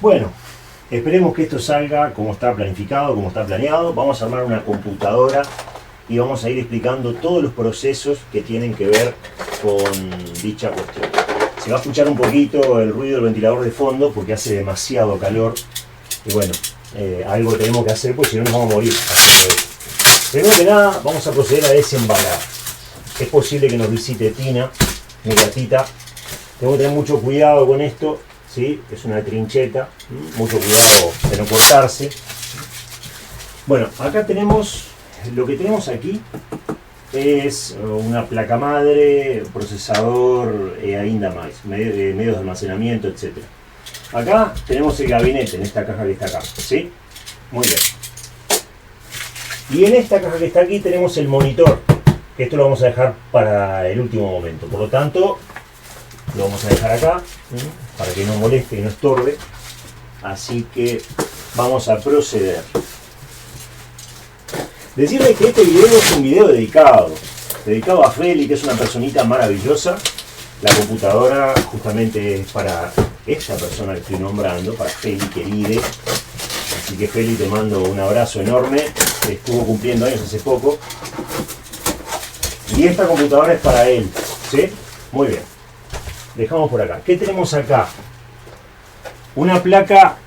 Bueno, esperemos que esto salga como está planificado, como está planeado. Vamos a armar una computadora y vamos a ir explicando todos los procesos que tienen que ver con dicha cuestión. Se va a escuchar un poquito el ruido del ventilador de fondo porque hace demasiado calor. Y bueno, algo tenemos que hacer porque si no nos vamos a morir. Primero que nada, vamos a proceder a desembalar. Es posible que nos visite Tina, mi gatita. Tengo que tener mucho cuidado con esto, ¿sí? Es una trincheta, mucho cuidado de no cortarse. Bueno, acá tenemos, lo que tenemos aquí es una placa madre, procesador e ainda más, medios de almacenamiento, etc. Acá tenemos el gabinete en esta caja que está acá, ¿sí? Muy bien. Y en esta caja que está aquí tenemos el monitor, que esto lo vamos a dejar para el último momento. Por lo tanto, lo vamos a dejar acá, para que no moleste y no estorbe. Así que vamos a proceder. Decirles que este video es un video dedicado a Feli, que es una personita maravillosa. La computadora justamente es para esta persona que estoy nombrando, para Feli querida. Así que Feli, te mando un abrazo enorme. Estuvo cumpliendo años hace poco. Y esta computadora es para él, ¿sí? Muy bien. Dejamos por acá. ¿Qué tenemos acá? Una placa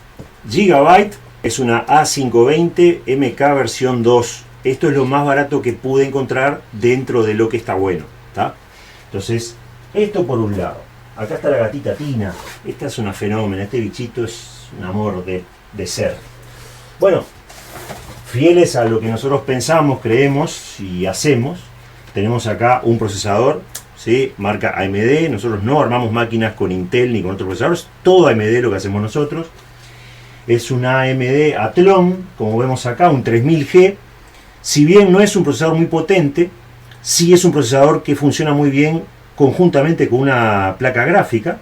Gigabyte. Es una A520 MK versión 2. Esto es lo más barato que pude encontrar dentro de lo que está bueno, ¿tá? Entonces, esto por un lado. Acá está la gatita Tina. Esta es una fenómena. Este bichito es un amor de ser. Bueno, fieles a lo que nosotros pensamos, creemos y hacemos, tenemos acá un procesador, ¿sí? Marca AMD. Nosotros no armamos máquinas con Intel ni con otros procesadores. Todo AMD lo que hacemos nosotros. Es una AMD Athlon, como vemos acá, un 3000G. Si bien no es un procesador muy potente, sí es un procesador que funciona muy bien conjuntamente con una placa gráfica,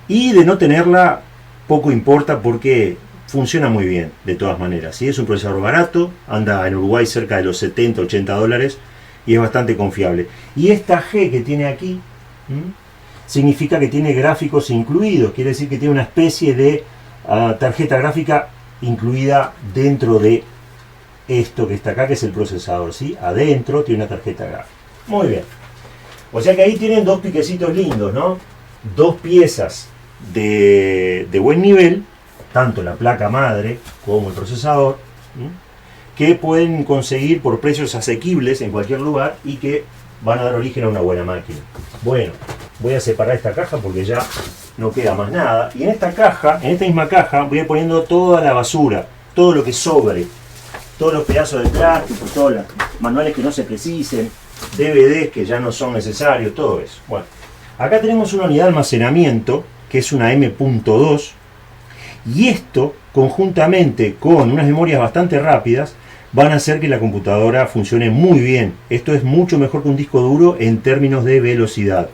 y de no tenerla poco importa porque funciona muy bien de todas maneras, ¿sí? Es un procesador barato, anda en Uruguay cerca de los 70, 80 dólares y es bastante confiable. Y esta G que tiene aquí significa que tiene gráficos incluidos, quiere decir que tiene una especie de tarjeta gráfica incluida dentro de esto que está acá, que es el procesador, ¿sí? Adentro tiene una tarjeta gráfica. Muy bien. O sea que ahí tienen dos piquecitos lindos, ¿no? Dos piezas de buen nivel, tanto la placa madre como el procesador, que pueden conseguir por precios asequibles en cualquier lugar y que van a dar origen a una buena máquina. Bueno, voy a separar esta caja porque ya no queda más nada. Y en esta caja, en esta misma caja, voy a ir poniendo toda la basura, todo lo que sobre, todos los pedazos de plástico, todos los manuales que no se precisen, DVDs que ya no son necesarios, todo eso. Bueno, acá tenemos una unidad de almacenamiento que es una M.2, y esto conjuntamente con unas memorias bastante rápidas van a hacer que la computadora funcione muy bien. Esto es mucho mejor que un disco duro en términos de velocidad,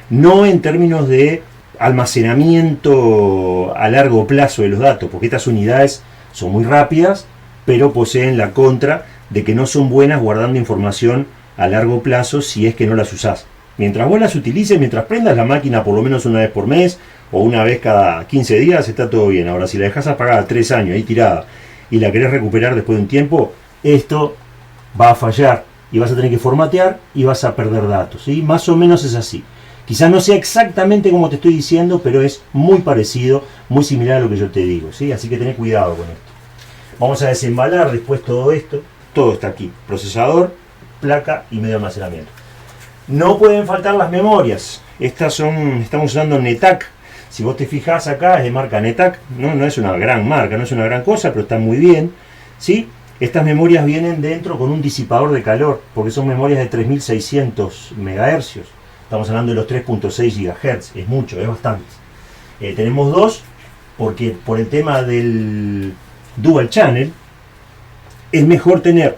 no en términos de almacenamiento a largo plazo de los datos, porque estas unidades son muy rápidas, pero poseen la contra de que no son buenas guardando información a largo plazo si es que no las usás. Mientras vos las utilices, mientras prendas la máquina por lo menos una vez por mes o una vez cada 15 días, está todo bien. Ahora, si la dejás apagada 3 años ahí tirada y la querés recuperar después de un tiempo, esto va a fallar y vas a tener que formatear y vas a perder datos, ¿sí? Más o menos es así. Quizás no sea exactamente como te estoy diciendo, pero es muy parecido, muy similar a lo que yo te digo, ¿sí? Así que tenés cuidado con esto. Vamos a desembalar después todo esto. Todo está aquí. Procesador, placa y medio de almacenamiento. No pueden faltar las memorias. Estas son, estamos usando NetAC. Si vos te fijás acá, es de marca NetAC. No es una gran marca, no es una gran cosa, pero está muy bien, ¿sí? Estas memorias vienen dentro con un disipador de calor, porque son memorias de 3600 MHz. Estamos hablando de los 3.6 GHz. Es mucho, es bastante. Tenemos dos, porque por el tema del Dual Channel, es mejor tener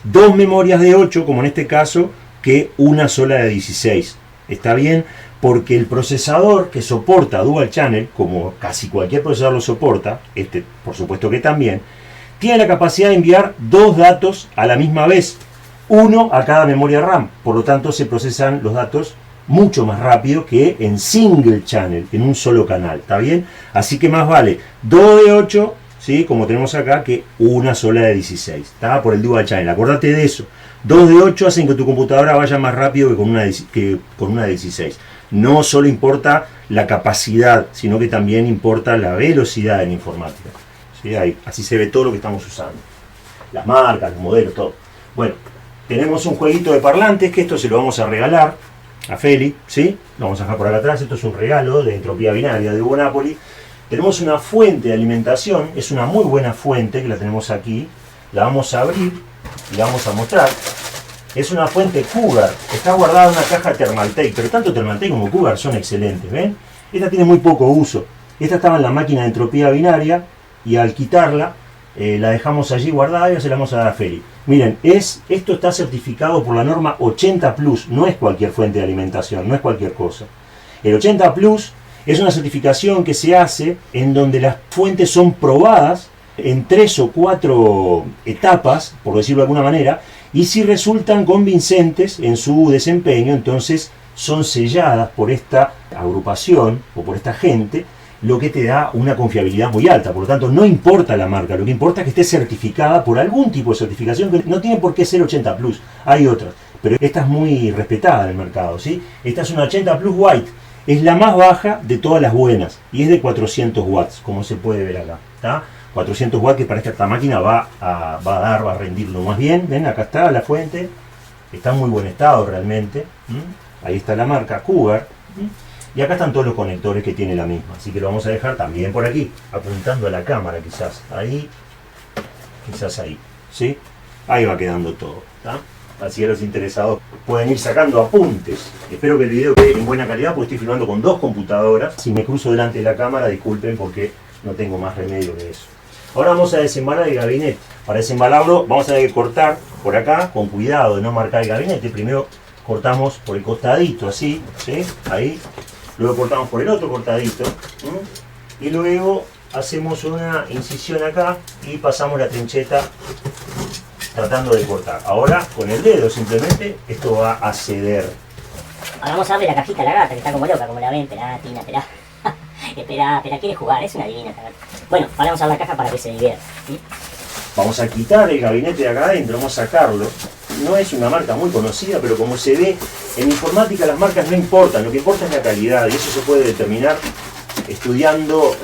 dos memorias de 8, como en este caso, que una sola de 16. Está bien, porque el procesador que soporta Dual Channel, como casi cualquier procesador lo soporta, este por supuesto que también, tiene la capacidad de enviar dos datos a la misma vez, uno a cada memoria RAM. Por lo tanto, se procesan los datos mucho más rápido que en single channel, en un solo canal, ¿está bien? Así que más vale 2 de 8, ¿sí? Como tenemos acá, que una sola de 16, ¿está? Por el dual channel, acordate de eso. 2 de 8 hacen que tu computadora vaya más rápido que con una de 16. No solo importa la capacidad, sino que también importa la velocidad en informática. ¿Sí? Ahí, así se ve todo lo que estamos usando. Las marcas, los modelos, todo. Bueno, tenemos un jueguito de parlantes, que esto se lo vamos a regalar a Feli, ¿sí? Lo vamos a dejar por acá atrás, esto es un regalo de entropía binaria de Hugo Napoli. Tenemos una fuente de alimentación, es una muy buena fuente, que la tenemos aquí. La vamos a abrir y la vamos a mostrar. Es una fuente Cougar, está guardada en una caja Thermaltake, pero tanto Thermaltake como Cougar son excelentes, ¿ven? Esta tiene muy poco uso. Esta estaba en la máquina de entropía binaria y al quitarla, la dejamos allí guardada y ahora se la vamos a dar a Feli. Miren, esto está certificado por la norma 80 Plus, no es cualquier fuente de alimentación, no es cualquier cosa. El 80 Plus es una certificación que se hace en donde las fuentes son probadas en 3 o 4 etapas, por decirlo de alguna manera, y si resultan convincentes en su desempeño, entonces son selladas por esta agrupación o por esta gente, lo que te da una confiabilidad muy alta. Por lo tanto, no importa la marca, lo que importa es que esté certificada por algún tipo de certificación, que no tiene por qué ser 80 Plus, hay otras, pero esta es muy respetada en el mercado, ¿sí? Esta es una 80 Plus White, es la más baja de todas las buenas, y es de 400 watts, como se puede ver acá, ¿está? 400 watts que para esta máquina va a rendirlo más bien. Ven, acá está la fuente, está en muy buen estado realmente. Ahí está la marca Cougar. Y acá están todos los conectores que tiene la misma, así que lo vamos a dejar también por aquí, apuntando a la cámara quizás, ahí, quizás ahí, ¿sí? Ahí va quedando todo, ¿tá? Así que los interesados pueden ir sacando apuntes. Espero que el video quede en buena calidad, porque estoy filmando con 2 computadoras. Si me cruzo delante de la cámara, disculpen porque no tengo más remedio que eso. Ahora vamos a desembalar el gabinete. Para desembalarlo vamos a tener que cortar por acá, con cuidado de no marcar el gabinete. Primero cortamos por el costadito, así, ¿sí? Ahí. Luego cortamos por el otro costadito. Y luego hacemos una incisión acá y pasamos la trincheta tratando de cortar. Ahora con el dedo simplemente esto va a ceder. Ahora vamos a darle la cajita a la gata, que está como loca, como la ven. Esperá, Tina, esperá. Espera, quiere jugar, es una divina esta gata. Bueno, ahora vamos a dar la caja para que se divierta. Vamos a quitar el gabinete de acá adentro, vamos a sacarlo. No es una marca muy conocida, pero como se ve, en informática las marcas no importan, lo que importa es la calidad, y eso se puede determinar estudiando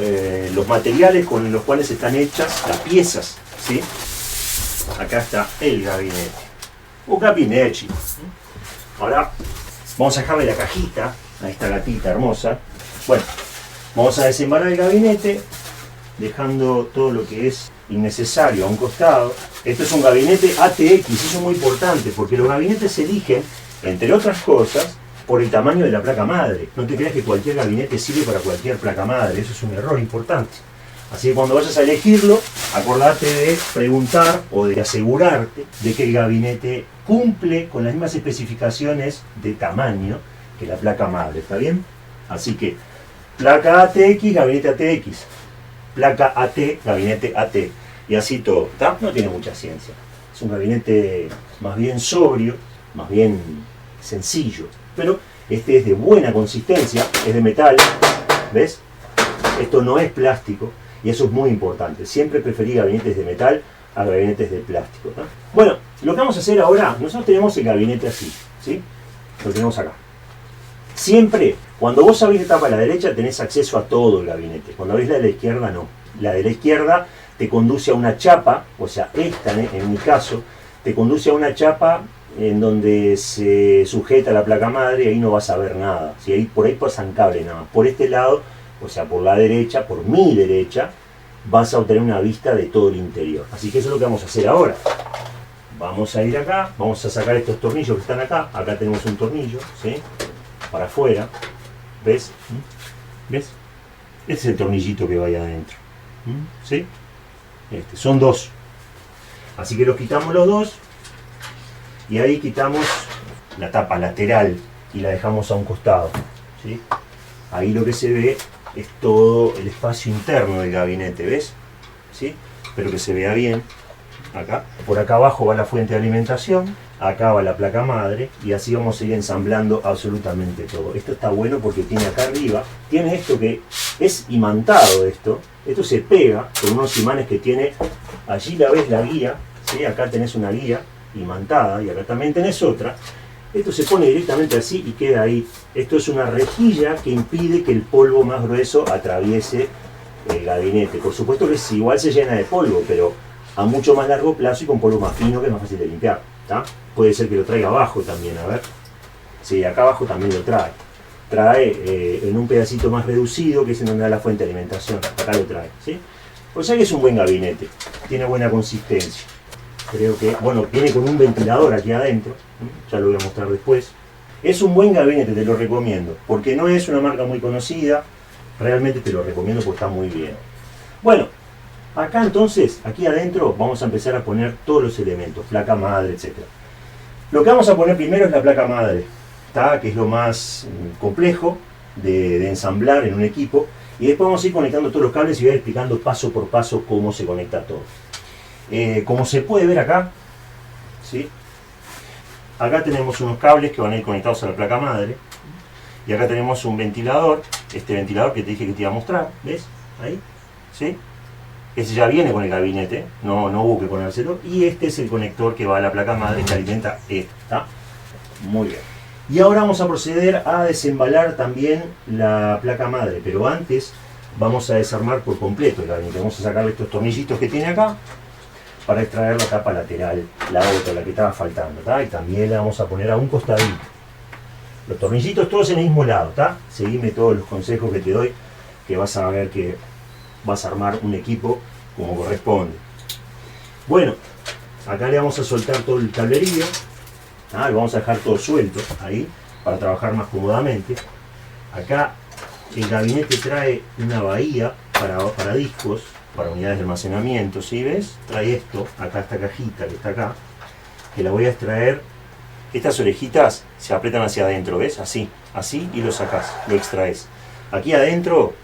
los materiales con los cuales están hechas las piezas, ¿sí? Acá está el gabinete, un gabinete. Ahora vamos a dejarle la cajita a esta gatita hermosa. Bueno, vamos a desembalar el gabinete, dejando todo lo que es innecesario a un costado. Esto es un gabinete ATX, eso es muy importante, porque los gabinetes se eligen, entre otras cosas, por el tamaño de la placa madre. No te creas que cualquier gabinete sirve para cualquier placa madre, eso es un error importante. Así que cuando vayas a elegirlo, acordate de preguntar o de asegurarte de que el gabinete cumple con las mismas especificaciones de tamaño que la placa madre, ¿está bien? Así que placa ATX, gabinete ATX, placa AT, gabinete AT, y así todo, ¿está? No tiene mucha ciencia. Es un gabinete más bien sobrio, más bien sencillo, pero este es de buena consistencia, es de metal, ¿ves? Esto no es plástico, y eso es muy importante. Siempre preferí gabinetes de metal a gabinetes de plástico, ¿no? Bueno, lo que vamos a hacer ahora, nosotros tenemos el gabinete así, ¿sí? Lo tenemos acá. Siempre, cuando vos abrís la tapa a la derecha, tenés acceso a todo el gabinete. Cuando abrís la de la izquierda, no. La de la izquierda te conduce a una chapa, o sea, esta, en mi caso, te conduce a una chapa en donde se sujeta la placa madre y ahí no vas a ver nada. ¿Sí? Por ahí pasan cable nada más. Por este lado, o sea, por la derecha, por mi derecha, vas a obtener una vista de todo el interior. Así que eso es lo que vamos a hacer ahora. Vamos a ir acá, vamos a sacar estos tornillos que están acá. Acá tenemos un tornillo, ¿sí? Para afuera, ¿ves? ¿Ves? Este es el tornillito que va ahí adentro, ¿sí? Son 2, así que los quitamos los 2 y ahí quitamos la tapa lateral y la dejamos a un costado, ¿sí? Ahí lo que se ve es todo el espacio interno del gabinete, ¿ves? ¿Sí? Espero que se vea bien. Acá, por acá abajo va la fuente de alimentación, acá va la placa madre y así vamos a ir ensamblando absolutamente todo. Esto está bueno porque tiene acá arriba, tiene esto que es imantado esto se pega con unos imanes que tiene, allí la ves la guía, ¿sí? Acá tenés una guía imantada y acá también tenés otra. Esto se pone directamente así y queda ahí. Esto es una rejilla que impide que el polvo más grueso atraviese el gabinete. Por supuesto que igual se llena de polvo, pero a mucho más largo plazo y con polvo más fino que es más fácil de limpiar. ¿Tá? Puede ser que lo traiga abajo también, a ver. Sí, acá abajo también lo trae. Trae en un pedacito más reducido, que es en donde da la fuente de alimentación. Acá lo trae, ¿sí? O sea que es un buen gabinete. Tiene buena consistencia. Creo que, bueno, viene con un ventilador aquí adentro. Ya lo voy a mostrar después. Es un buen gabinete, te lo recomiendo. Porque no es una marca muy conocida. Realmente te lo recomiendo porque está muy bien. Bueno, acá entonces, aquí adentro, vamos a empezar a poner todos los elementos. Placa madre, etc. Lo que vamos a poner primero es la placa madre. Que es lo más complejo de ensamblar en un equipo, y después vamos a ir conectando todos los cables y voy a ir explicando paso por paso cómo se conecta todo. Como se puede ver acá, ¿sí? Acá tenemos unos cables que van a ir conectados a la placa madre, y acá tenemos un ventilador, este ventilador que te dije que te iba a mostrar, ¿ves? Ahí, ¿sí? Ese ya viene con el gabinete, no hubo que ponérselo, y este es el conector que va a la placa madre que alimenta esto, ¿está? Muy bien. Y ahora vamos a proceder a desembalar también la placa madre, pero antes vamos a desarmar por completo el gabinete. Vamos a sacarle estos tornillitos que tiene acá para extraer la tapa lateral, la otra, la que estaba faltando, ¿tá? Y también la vamos a poner a un costadito. Los tornillitos todos en el mismo lado, ¿tá? Seguime todos los consejos que te doy, que vas a ver que vas a armar un equipo como corresponde. Bueno, acá le vamos a soltar todo el cablerío. Lo vamos a dejar todo suelto ahí para trabajar más cómodamente. Acá el gabinete trae una bahía para discos, para unidades de almacenamiento, ¿sí ves? Trae esto, acá esta cajita que está acá, que la voy a extraer. Estas orejitas se apretan hacia adentro, ¿ves? Así, así, y lo sacás, lo extraes. Aquí adentro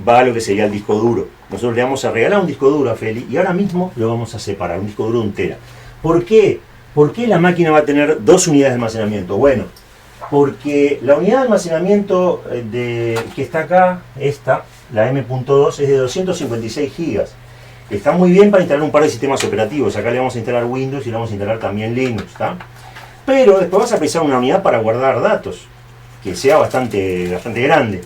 va lo que sería el disco duro. Nosotros le vamos a regalar un disco duro a Feli y ahora mismo lo vamos a separar, un disco duro de 1 tera. ¿Por qué? ¿Por qué la máquina va a tener 2 unidades de almacenamiento? Bueno, porque la unidad de almacenamiento que está acá, esta, la M.2, es de 256 GB. Está muy bien para instalar un par de sistemas operativos. Acá le vamos a instalar Windows y le vamos a instalar también Linux, ¿tá? Pero después vas a precisar una unidad para guardar datos, que sea bastante grande.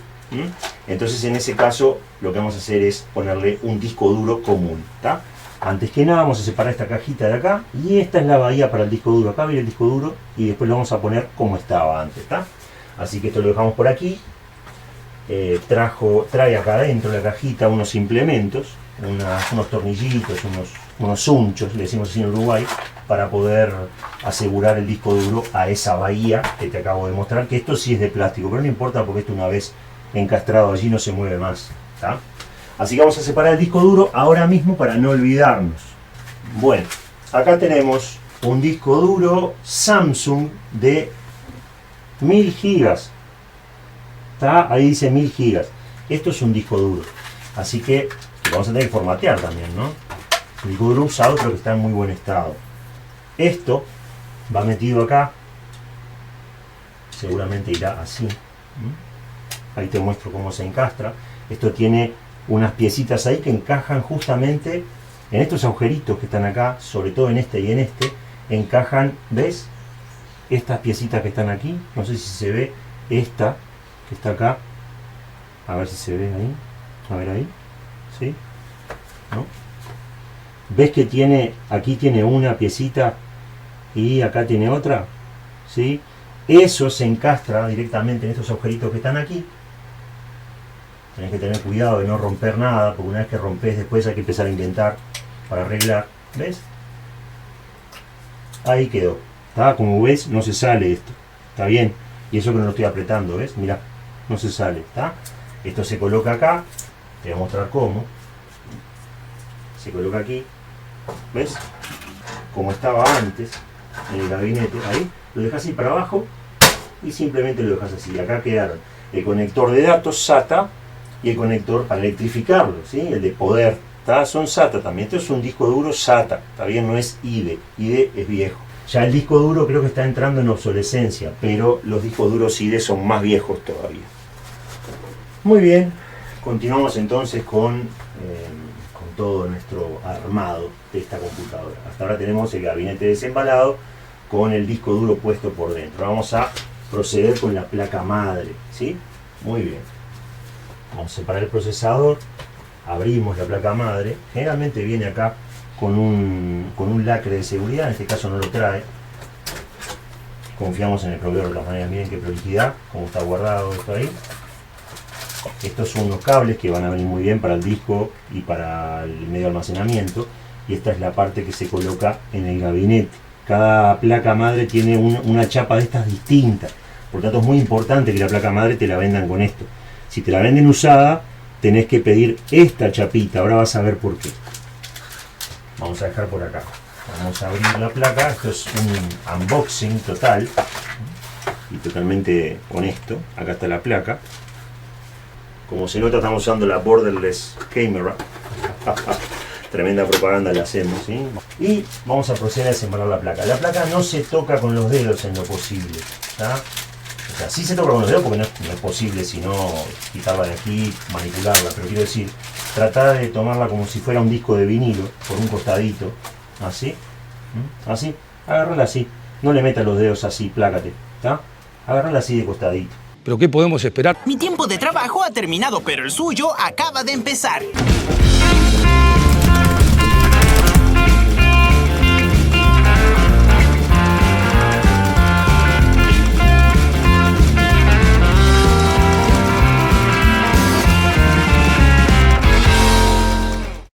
Entonces en ese caso lo que vamos a hacer es ponerle un disco duro común, ¿tá? Antes que nada vamos a separar esta cajita de acá y esta es la bahía para el disco duro. Acá viene el disco duro y después lo vamos a poner como estaba antes, ¿tá? Así que esto lo dejamos por aquí. Trae acá adentro la cajita unos implementos, unos tornillitos, unos unchos, le decimos así en Uruguay, para poder asegurar el disco duro a esa bahía que te acabo de mostrar, que esto sí es de plástico, pero no importa porque esto una vez encastrado allí no se mueve más, ¿tá? Así que vamos a separar el disco duro ahora mismo para no olvidarnos. Bueno, acá tenemos un disco duro Samsung de 1000 GB. ¿Tá? Ahí dice 1000 GB. Esto es un disco duro. Así que vamos a tener que formatear también, ¿no? Un disco duro usado pero que está en muy buen estado. Esto va metido acá. Seguramente irá así. Ahí te muestro cómo se encastra. Esto tiene unas piecitas ahí que encajan justamente en estos agujeritos que están acá, sobre todo en este y en este, encajan, ¿ves? Estas piecitas que están aquí, no sé si se ve esta que está acá, a ver si se ve ahí, a ver ahí, ¿sí? ¿No? ¿Ves que tiene, aquí tiene una piecita y acá tiene otra? ¿Sí? Eso se encastra directamente en estos agujeritos que están aquí. Tenés que tener cuidado de no romper nada, porque una vez que rompes después hay que empezar a inventar para arreglar. ¿Ves? Ahí quedó. ¿Tá? Como ves, no se sale esto. ¿Está bien? Y eso que no lo estoy apretando, ¿ves? Mirá, no se sale. ¿Tá? Esto se coloca acá. Te voy a mostrar cómo. Se coloca aquí. ¿Ves? Como estaba antes en el gabinete. Ahí. Lo dejas así para abajo y simplemente lo dejas así. Acá quedaron el conector de datos SATA y el conector para electrificarlo, ¿sí? El de poder, ¿tá? Son SATA también. Esto es un disco duro SATA, ¿está bien? No es IDE. IDE es viejo. Ya el disco duro creo que está entrando en obsolescencia, pero los discos duros ID son más viejos todavía. Muy bien, continuamos entonces con todo nuestro armado de esta computadora. Hasta ahora tenemos el gabinete desembalado con el disco duro puesto por dentro. Vamos a proceder con la placa madre, ¿sí? Muy bien. Vamos a separar el procesador, abrimos la placa madre. Generalmente viene acá con un lacre de seguridad, en este caso no lo trae. Confiamos en el proveedor de todas maneras. Miren qué prolijidad, cómo está guardado esto ahí. Estos son unos cables que van a venir muy bien para el disco y para el medio de almacenamiento. Y esta es la parte que se coloca en el gabinete. Cada placa madre tiene una chapa de estas distintas. Por tanto es muy importante que la placa madre te la vendan con esto. Si te la venden usada, tenés que pedir esta chapita. Ahora vas a ver por qué. Vamos a dejar por acá. Vamos a abrir la placa. Esto es un unboxing total y totalmente honesto. Acá está la placa. Como se nota, estamos usando la borderless camera. Tremenda propaganda le hacemos, ¿sí? Y vamos a proceder a desembalar la placa. La placa no se toca con los dedos en lo posible, ¿tá? O sea, sí se toca con los dedos porque no es posible sino quitarla de aquí, manipularla, pero quiero decir, tratar de tomarla como si fuera un disco de vinilo, por un costadito, así, así, agárrala así, no le metas los dedos así, plácate, ¿tá? Agárrala así de costadito. ¿Pero qué podemos esperar? Mi tiempo de trabajo ha terminado, pero el suyo acaba de empezar.